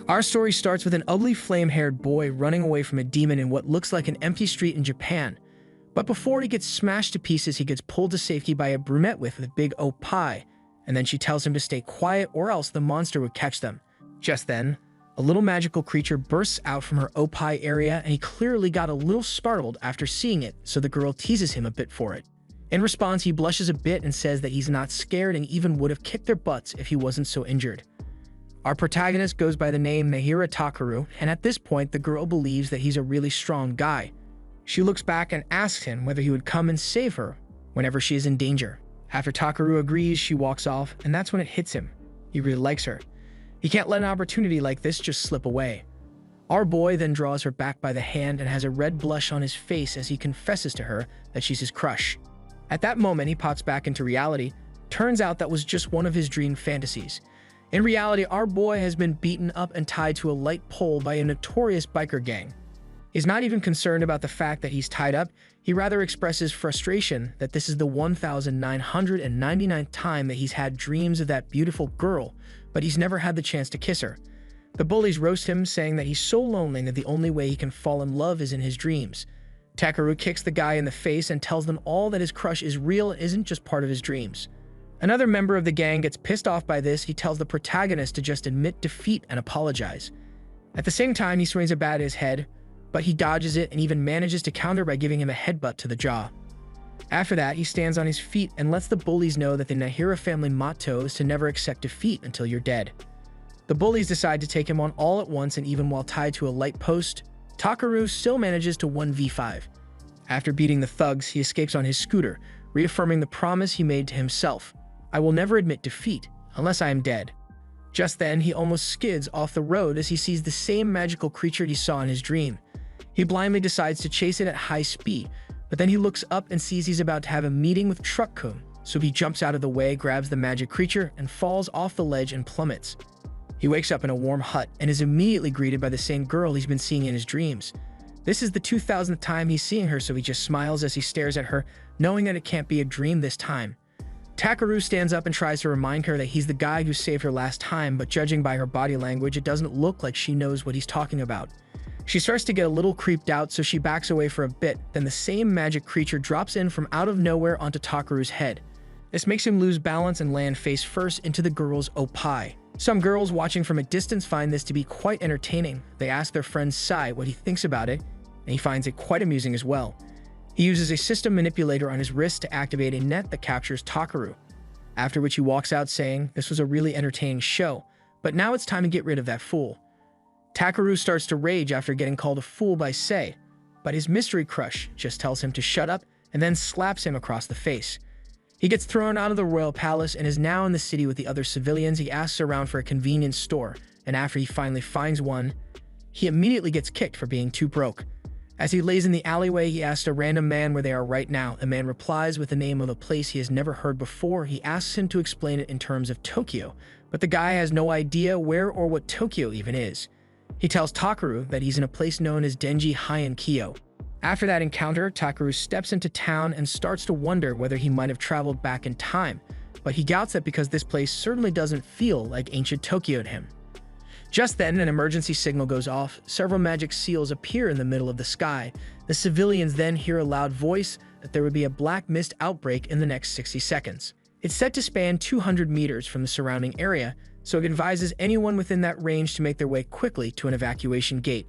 Our story starts with an ugly flame-haired boy running away from a demon in what looks like an empty street in Japan. But before he gets smashed to pieces, he gets pulled to safety by a brunette with a big pie, and then she tells him to stay quiet or else the monster would catch them. Just then, a little magical creature bursts out from her pie area, and he clearly got a little startled after seeing it, so the girl teases him a bit for it. In response, he blushes a bit and says that he's not scared and even would have kicked their butts if he wasn't so injured. Our protagonist goes by the name Nahira Takaru, and at this point, the girl believes that he's a really strong guy. She looks back and asks him whether he would come and save her whenever she is in danger. After Takaru agrees, she walks off, and that's when it hits him. He really likes her. He can't let an opportunity like this just slip away. Our boy then draws her back by the hand and has a red blush on his face as he confesses to her that she's his crush. At that moment, he pops back into reality. Turns out that was just one of his dream fantasies. In reality, our boy has been beaten up and tied to a light pole by a notorious biker gang. He's not even concerned about the fact that he's tied up. He rather expresses frustration that this is the 1,999th time that he's had dreams of that beautiful girl, but he's never had the chance to kiss her. The bullies roast him, saying that he's so lonely that the only way he can fall in love is in his dreams. Takaru kicks the guy in the face and tells them all that his crush is real and isn't just part of his dreams. Another member of the gang gets pissed off by this. He tells the protagonist to just admit defeat and apologize. At the same time, he swings a bat at his head, but he dodges it and even manages to counter by giving him a headbutt to the jaw. After that, he stands on his feet and lets the bullies know that the Nahira family motto is to never accept defeat until you're dead. The bullies decide to take him on all at once, and even while tied to a light post, Takaru still manages to 1v5. After beating the thugs, he escapes on his scooter, reaffirming the promise he made to himself. I will never admit defeat unless I am dead. Just then, he almost skids off the road as he sees the same magical creature he saw in his dream. He blindly decides to chase it at high speed, but then he looks up and sees he's about to have a meeting with Truck-kun, so he jumps out of the way, grabs the magic creature, and falls off the ledge and plummets. He wakes up in a warm hut and is immediately greeted by the same girl he's been seeing in his dreams. This is the 2000th time he's seeing her, so he just smiles as he stares at her, knowing that it can't be a dream this time. Takaru stands up and tries to remind her that he's the guy who saved her last time, but judging by her body language, it doesn't look like she knows what he's talking about. She starts to get a little creeped out, so she backs away for a bit. Then the same magic creature drops in from out of nowhere onto Takaru's head. This makes him lose balance and land face first into the girl's pie. Some girls watching from a distance find this to be quite entertaining. They ask their friend Sai what he thinks about it, and he finds it quite amusing as well. He uses a system manipulator on his wrist to activate a net that captures Takaru, after which he walks out saying this was a really entertaining show, but now it's time to get rid of that fool. Takaru starts to rage after getting called a fool by Sei, but his mystery crush just tells him to shut up and then slaps him across the face. He gets thrown out of the royal palace and is now in the city with the other civilians. He asks around for a convenience store, and after he finally finds one, he immediately gets kicked for being too broke. As he lays in the alleyway, he asks a random man where they are right now. The man replies with the name of a place he has never heard before. He asks him to explain it in terms of Tokyo, but the guy has no idea where or what Tokyo even is. He tells Takaru that he's in a place known as Denji Heian-kyo. After that encounter, Takaru steps into town and starts to wonder whether he might have traveled back in time, but he doubts that because this place certainly doesn't feel like ancient Tokyo to him. Just then, an emergency signal goes off. Several magic seals appear in the middle of the sky. The civilians then hear a loud voice that there would be a black mist outbreak in the next 60 seconds. It's set to span 200 meters from the surrounding area, so it advises anyone within that range to make their way quickly to an evacuation gate.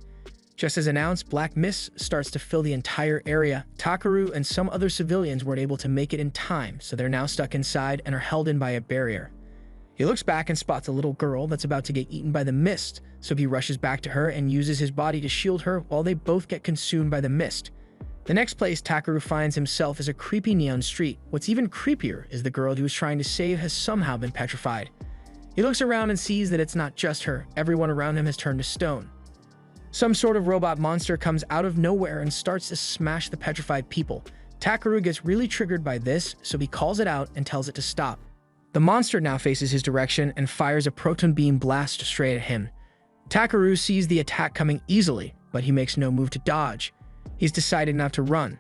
Just as announced, black mist starts to fill the entire area. Takaru and some other civilians weren't able to make it in time, so they're now stuck inside and are held in by a barrier. He looks back and spots a little girl that's about to get eaten by the mist, so he rushes back to her and uses his body to shield her while they both get consumed by the mist. The next place Takaru finds himself is a creepy neon street. What's even creepier is the girl he was trying to save has somehow been petrified. He looks around and sees that it's not just her. Everyone around him has turned to stone. Some sort of robot monster comes out of nowhere and starts to smash the petrified people. Takaru gets really triggered by this, so he calls it out and tells it to stop. The monster now faces his direction and fires a proton beam blast straight at him. Takaru sees the attack coming easily, but he makes no move to dodge. He's decided not to run.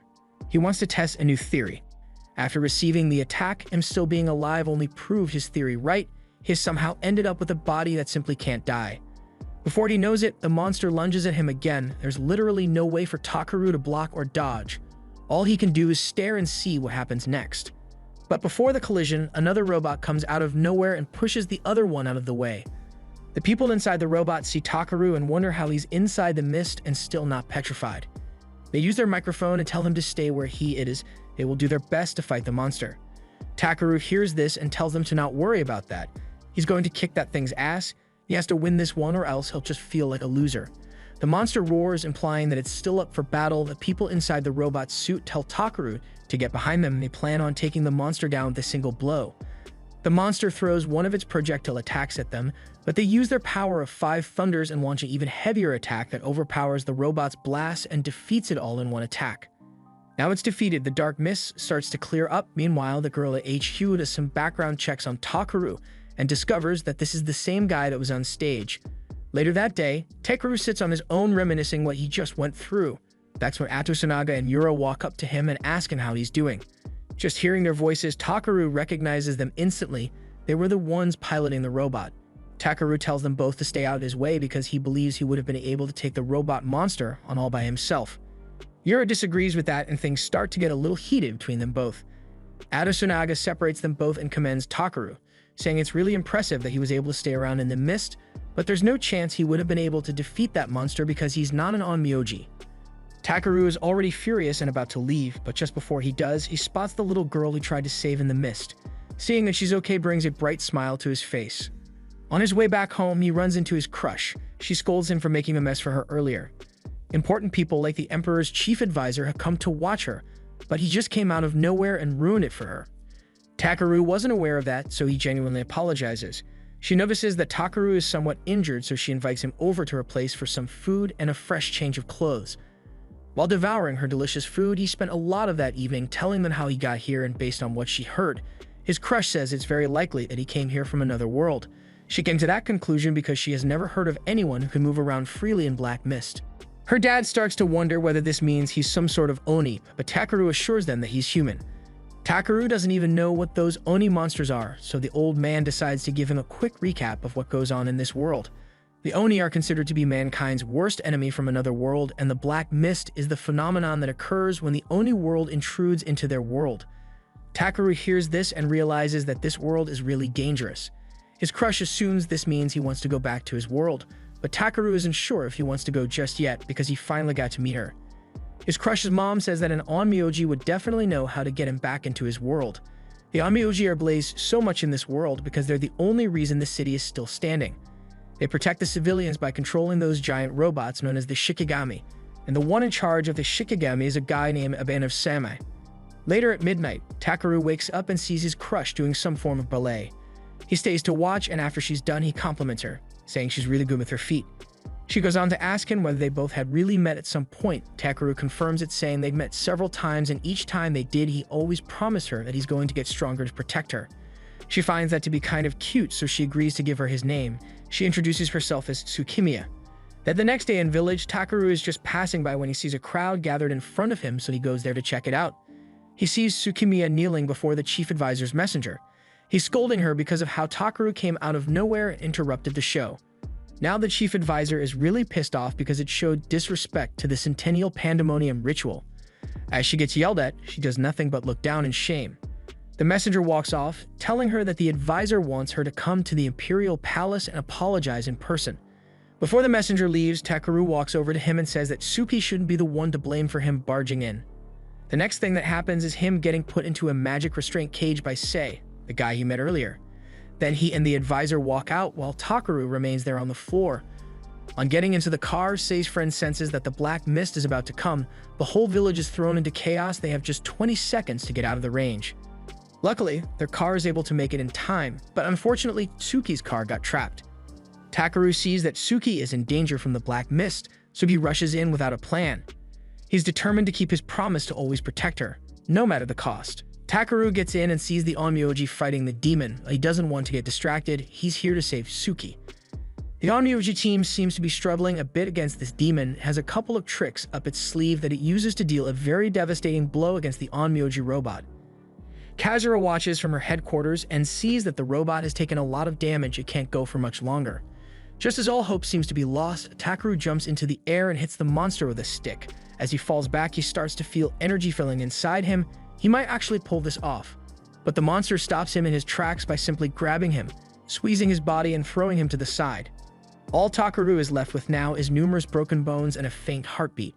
He wants to test a new theory. After receiving the attack, him still being alive only proved his theory right. He has somehow ended up with a body that simply can't die. Before he knows it, the monster lunges at him again. There's literally no way for Takaru to block or dodge. All he can do is stare and see what happens next. But before the collision, another robot comes out of nowhere and pushes the other one out of the way. The people inside the robot see Takaru and wonder how he's inside the mist and still not petrified. They use their microphone and tell him to stay where he is. They will do their best to fight the monster. Takaru hears this and tells them to not worry about that. He's going to kick that thing's ass. He has to win this one or else he'll just feel like a loser. The monster roars, implying that it's still up for battle. The people inside the robot's suit tell Takaru to get behind them and they plan on taking the monster down with a single blow. The monster throws one of its projectile attacks at them, but they use their power of 5 thunders and launch an even heavier attack that overpowers the robot's blast and defeats it all in one attack. Now it's defeated, the dark mist starts to clear up. Meanwhile, the girl at HQ does some background checks on Takaru and discovers that this is the same guy that was on stage. Later that day, Takaru sits on his own reminiscing what he just went through. That's when Atsunaga and Yura walk up to him and ask him how he's doing. Just hearing their voices, Takaru recognizes them instantly. They were the ones piloting the robot. Takaru tells them both to stay out of his way because he believes he would have been able to take the robot monster on all by himself. Yura disagrees with that and things start to get a little heated between them both. Atsunaga separates them both and commends Takaru, saying it's really impressive that he was able to stay around in the mist, but there's no chance he would have been able to defeat that monster because he's not an onmyoji. Takaru is already furious and about to leave, but just before he does, he spots the little girl he tried to save in the mist. Seeing that she's okay brings a bright smile to his face. On his way back home, he runs into his crush. She scolds him for making a mess for her earlier. Important people like the Emperor's chief advisor have come to watch her, but he just came out of nowhere and ruined it for her. Takaru wasn't aware of that, so he genuinely apologizes. She notices that Takaru is somewhat injured, so she invites him over to her place for some food and a fresh change of clothes. While devouring her delicious food, he spent a lot of that evening telling them how he got here, and based on what she heard, his crush says it's very likely that he came here from another world. She came to that conclusion because she has never heard of anyone who can move around freely in black mist. Her dad starts to wonder whether this means he's some sort of Oni, but Takaru assures them that he's human. Takaru doesn't even know what those Oni monsters are, so the old man decides to give him a quick recap of what goes on in this world. The Oni are considered to be mankind's worst enemy from another world, and the black mist is the phenomenon that occurs when the Oni world intrudes into their world. Takaru hears this and realizes that this world is really dangerous. His crush assumes this means he wants to go back to his world, but Takaru isn't sure if he wants to go just yet because he finally got to meet her. His crush's mom says that an onmyoji would definitely know how to get him back into his world. The onmyoji are blazed so much in this world because they're the only reason the city is still standing. They protect the civilians by controlling those giant robots known as the Shikigami, and the one in charge of the Shikigami is a guy named Abanav Samai. Later at midnight, Takaru wakes up and sees his crush doing some form of ballet. He stays to watch, and after she's done, he compliments her, saying she's really good with her feet. She goes on to ask him whether they both had really met at some point. Takaru confirms it, saying they'd met several times, and each time they did, he always promised her that he's going to get stronger to protect her. She finds that to be kind of cute, so she agrees to give her his name. She introduces herself as Tsukimiya. Then the next day in village, Takaru is just passing by when he sees a crowd gathered in front of him, so he goes there to check it out. He sees Tsukimiya kneeling before the chief advisor's messenger. He's scolding her because of how Takaru came out of nowhere and interrupted the show. Now the chief advisor is really pissed off because it showed disrespect to the Centennial Pandemonium ritual. As she gets yelled at, she does nothing but look down in shame. The messenger walks off, telling her that the advisor wants her to come to the Imperial Palace and apologize in person. Before the messenger leaves, Takaru walks over to him and says that Suki shouldn't be the one to blame for him barging in. The next thing that happens is him getting put into a magic restraint cage by Sei, the guy he met earlier. Then he and the advisor walk out while Takaru remains there on the floor. On getting into the car, Sei's friend senses that the black mist is about to come. The whole village is thrown into chaos. They have just 20 seconds to get out of the range. Luckily, their car is able to make it in time, but unfortunately, Tsuki's car got trapped. Takaru sees that Tsuki is in danger from the black mist, so he rushes in without a plan. He's determined to keep his promise to always protect her, no matter the cost. Takaru gets in and sees the onmyoji fighting the demon. He doesn't want to get distracted. He's here to save Tsuki. The onmyoji team seems to be struggling a bit against this demon. It has a couple of tricks up its sleeve that it uses to deal a very devastating blow against the onmyoji robot. Kazura watches from her headquarters and sees that the robot has taken a lot of damage. It can't go for much longer. Just as all hope seems to be lost, Takaru jumps into the air and hits the monster with a stick. As he falls back, he starts to feel energy filling inside him. He might actually pull this off. But the monster stops him in his tracks by simply grabbing him, squeezing his body and throwing him to the side. All Takaru is left with now is numerous broken bones and a faint heartbeat.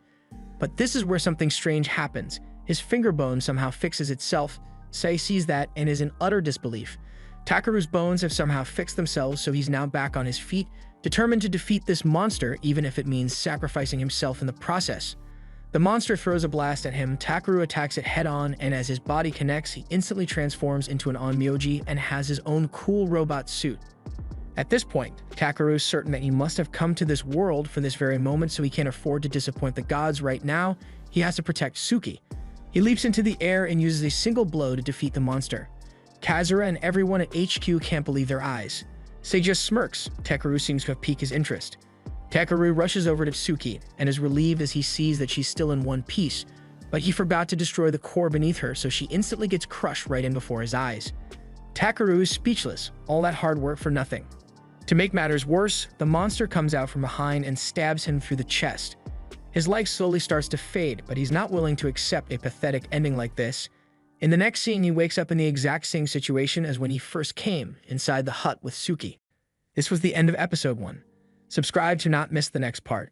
But this is where something strange happens. His finger bone somehow fixes itself. Sei sees that and is in utter disbelief. Takaru's bones have somehow fixed themselves, so he's now back on his feet, determined to defeat this monster even if it means sacrificing himself in the process. The monster throws a blast at him, Takaru attacks it head-on, and as his body connects, he instantly transforms into an onmyoji and has his own cool robot suit. At this point, Takaru is certain that he must have come to this world for this very moment, so he can't afford to disappoint the gods right now. He has to protect Suki. He leaps into the air and uses a single blow to defeat the monster. Kazura and everyone at HQ can't believe their eyes. Sei just smirks. Takaru seems to have piqued his interest. Takaru rushes over to Suki and is relieved as he sees that she's still in one piece, but he forgot to destroy the core beneath her, so she instantly gets crushed right in before his eyes. Takaru is speechless, all that hard work for nothing. To make matters worse, the monster comes out from behind and stabs him through the chest. His life slowly starts to fade, but he's not willing to accept a pathetic ending like this. In the next scene, he wakes up in the exact same situation as when he first came, inside the hut with Suki. This was the end of episode 1. Subscribe to not miss the next part.